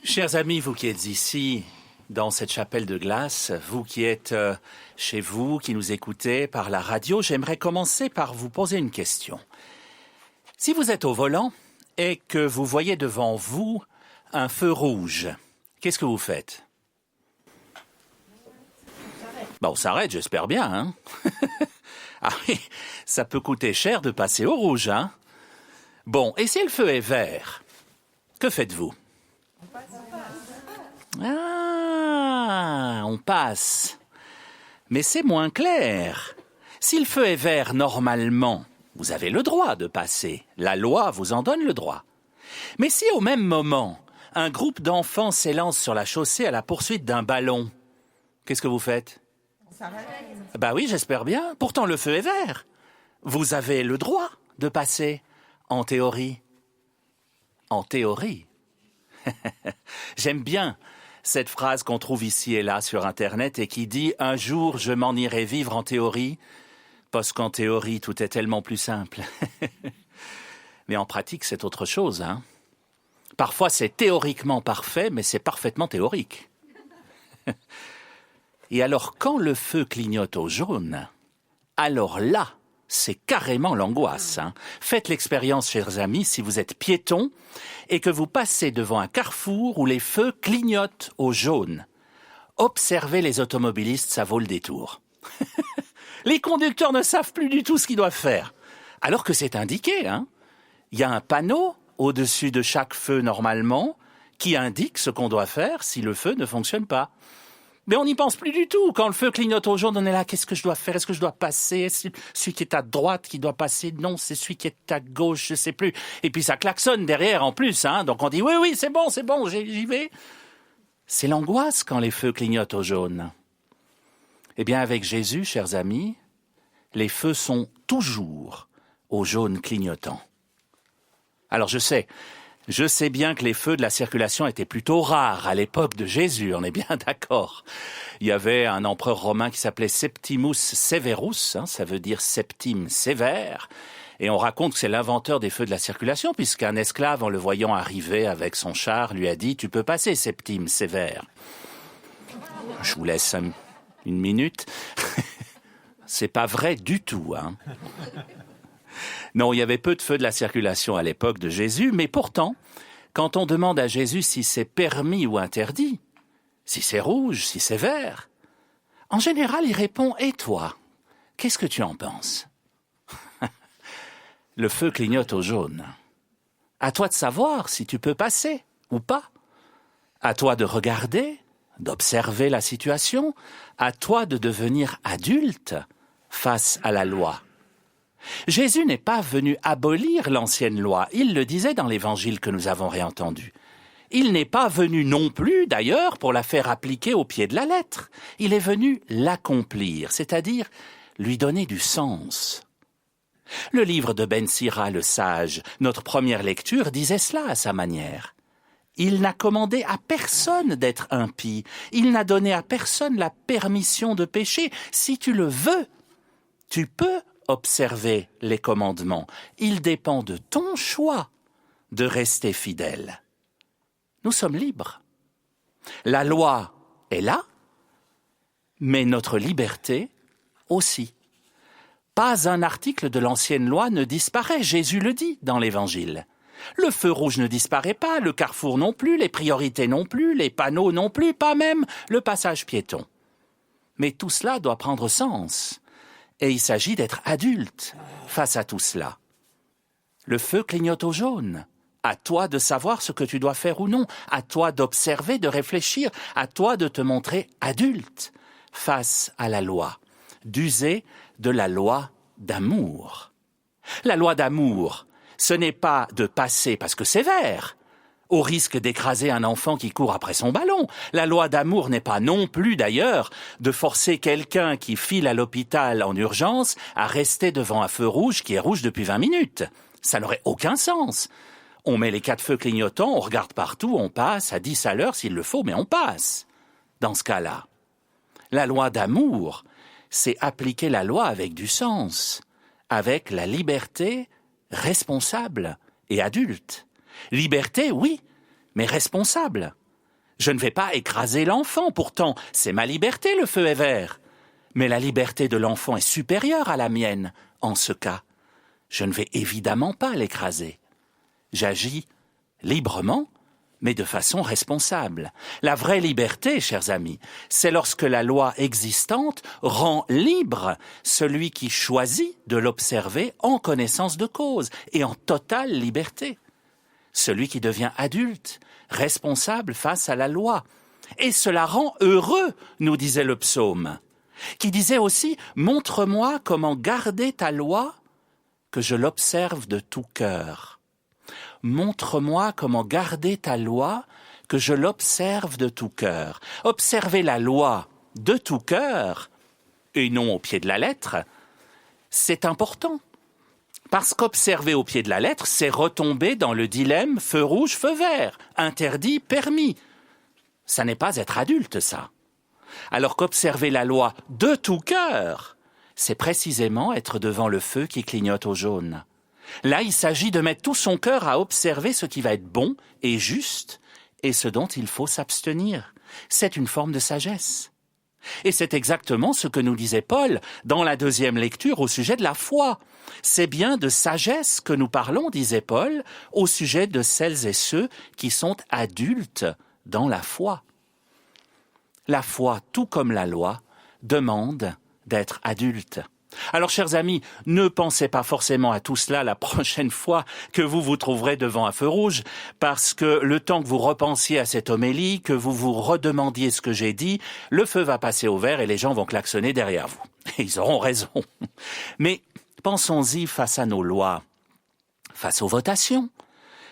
Chers amis, vous qui êtes ici, dans cette chapelle de glace, vous qui êtes chez vous, qui nous écoutez par la radio, j'aimerais commencer par vous poser une question. Si vous êtes au volant et que vous voyez devant vous un feu rouge, qu'est-ce que vous faites? On s'arrête, j'espère bien, hein? Ah oui, ça peut coûter cher de passer au rouge, hein? Bon, et si le feu est vert, que faites-vous? Ah, on passe. Mais c'est moins clair. Si le feu est vert normalement, vous avez le droit de passer. La loi vous en donne le droit. Mais si au même moment, un groupe d'enfants s'élance sur la chaussée à la poursuite d'un ballon, qu'est-ce que vous faites? On s'arrête. Bah oui, j'espère bien. Pourtant, le feu est vert. Vous avez le droit de passer, en théorie. En théorie. J'aime bien cette phrase qu'on trouve ici et là sur Internet et qui dit « Un jour, je m'en irai vivre en théorie », parce qu'en théorie, tout est tellement plus simple. Mais en pratique, c'est autre chose, hein. Parfois, c'est théoriquement parfait, mais c'est parfaitement théorique. Et alors, quand le feu clignote au jaune, alors là, c'est carrément l'angoisse, hein. Faites l'expérience, chers amis, si vous êtes piéton et que vous passez devant un carrefour où les feux clignotent au jaune. Observez les automobilistes, ça vaut le détour. Les conducteurs ne savent plus du tout ce qu'ils doivent faire, alors que c'est indiqué, hein. Il y a un panneau au-dessus de chaque feu normalement qui indique ce qu'on doit faire si le feu ne fonctionne pas. Mais on n'y pense plus du tout. Quand le feu clignote au jaune, on est là, qu'est-ce que je dois faire? Est-ce que je dois passer? Est-ce celui qui est à droite qui doit passer? Non, c'est celui qui est à gauche, je sais plus. Et puis ça klaxonne derrière en plus, hein. Donc on dit, oui, c'est bon, j'y vais. C'est l'angoisse quand les feux clignotent au jaune. Eh bien, avec Jésus, chers amis, les feux sont toujours au jaune clignotant. Alors je sais bien que les feux de la circulation étaient plutôt rares à l'époque de Jésus, on est bien d'accord. Il y avait un empereur romain qui s'appelait Septimus Severus, hein, ça veut dire Septime sévère, et on raconte que c'est l'inventeur des feux de la circulation, puisqu'un esclave, en le voyant arriver avec son char, lui a dit « Tu peux passer, Septime sévère ». Je vous laisse une minute. C'est pas vrai du tout, hein. Non, il y avait peu de feux de la circulation à l'époque de Jésus, mais pourtant, quand on demande à Jésus si c'est permis ou interdit, si c'est rouge, si c'est vert, en général, il répond « Et toi, qu'est-ce que tu en penses ?» Le feu clignote au jaune. À toi de savoir si tu peux passer ou pas. À toi de regarder, d'observer la situation. À toi de devenir adulte face à la loi. Jésus n'est pas venu abolir l'ancienne loi, il le disait dans l'évangile que nous avons réentendu. Il n'est pas venu non plus, d'ailleurs, pour la faire appliquer au pied de la lettre. Il est venu l'accomplir, c'est-à-dire lui donner du sens. Le livre de Ben Sira le sage, notre première lecture, disait cela à sa manière. Il n'a commandé à personne d'être impie, il n'a donné à personne la permission de pécher. Si tu le veux, tu peux observer les commandements. Il dépend de ton choix de rester fidèle. Nous sommes libres. La loi est là, mais notre liberté aussi. Pas un article de l'ancienne loi ne disparaît, Jésus le dit dans l'Évangile. Le feu rouge ne disparaît pas, le carrefour non plus, les priorités non plus, les panneaux non plus, pas même le passage piéton. Mais tout cela doit prendre sens. Et il s'agit d'être adulte face à tout cela. Le feu clignote au jaune. À toi de savoir ce que tu dois faire ou non. À toi d'observer, de réfléchir. À toi de te montrer adulte face à la loi. D'user de la loi d'amour. La loi d'amour, ce n'est pas de passer parce que c'est vert, au risque d'écraser un enfant qui court après son ballon. La loi d'amour n'est pas non plus, d'ailleurs, de forcer quelqu'un qui file à l'hôpital en urgence à rester devant un feu rouge qui est rouge depuis 20 minutes. Ça n'aurait aucun sens. On met les 4 feux clignotants, on regarde partout, on passe à 10 à l'heure s'il le faut, mais on passe. Dans ce cas-là, la loi d'amour, c'est appliquer la loi avec du sens, avec la liberté responsable et adulte. Liberté, oui, mais responsable. Je ne vais pas écraser l'enfant, pourtant c'est ma liberté, le feu est vert. Mais la liberté de l'enfant est supérieure à la mienne, en ce cas. Je ne vais évidemment pas l'écraser. J'agis librement, mais de façon responsable. La vraie liberté, chers amis, c'est lorsque la loi existante rend libre celui qui choisit de l'observer en connaissance de cause et en totale liberté. Celui qui devient adulte, responsable face à la loi. Et cela rend heureux, nous disait le psaume, qui disait aussi « Montre-moi comment garder ta loi, que je l'observe de tout cœur. » Montre-moi comment garder ta loi, que je l'observe de tout cœur. Observer la loi de tout cœur, et non au pied de la lettre, c'est important. Parce qu'observer au pied de la lettre, c'est retomber dans le dilemme feu rouge, feu vert, interdit, permis. Ça n'est pas être adulte, ça. Alors qu'observer la loi de tout cœur, c'est précisément être devant le feu qui clignote au jaune. Là, il s'agit de mettre tout son cœur à observer ce qui va être bon et juste et ce dont il faut s'abstenir. C'est une forme de sagesse. Et c'est exactement ce que nous disait Paul dans la deuxième lecture au sujet de la foi. C'est bien de sagesse que nous parlons, disait Paul, au sujet de celles et ceux qui sont adultes dans la foi. La foi, tout comme la loi, demande d'être adulte. Alors, chers amis, ne pensez pas forcément à tout cela la prochaine fois que vous vous trouverez devant un feu rouge, parce que le temps que vous repensiez à cette homélie, que vous vous redemandiez ce que j'ai dit, le feu va passer au vert et les gens vont klaxonner derrière vous. Et ils auront raison. Mais pensons-y face à nos lois, face aux votations,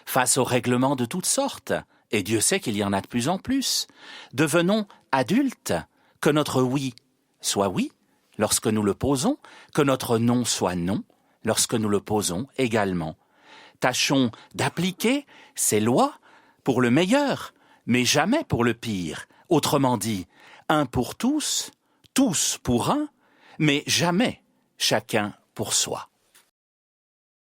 face aux règlements de toutes sortes, et Dieu sait qu'il y en a de plus en plus. Devenons adultes, que notre oui soit oui, lorsque nous le posons, que notre non soit non, lorsque nous le posons également. Tâchons d'appliquer ces lois pour le meilleur, mais jamais pour le pire. Autrement dit, un pour tous pour un, mais jamais chacun pour soi.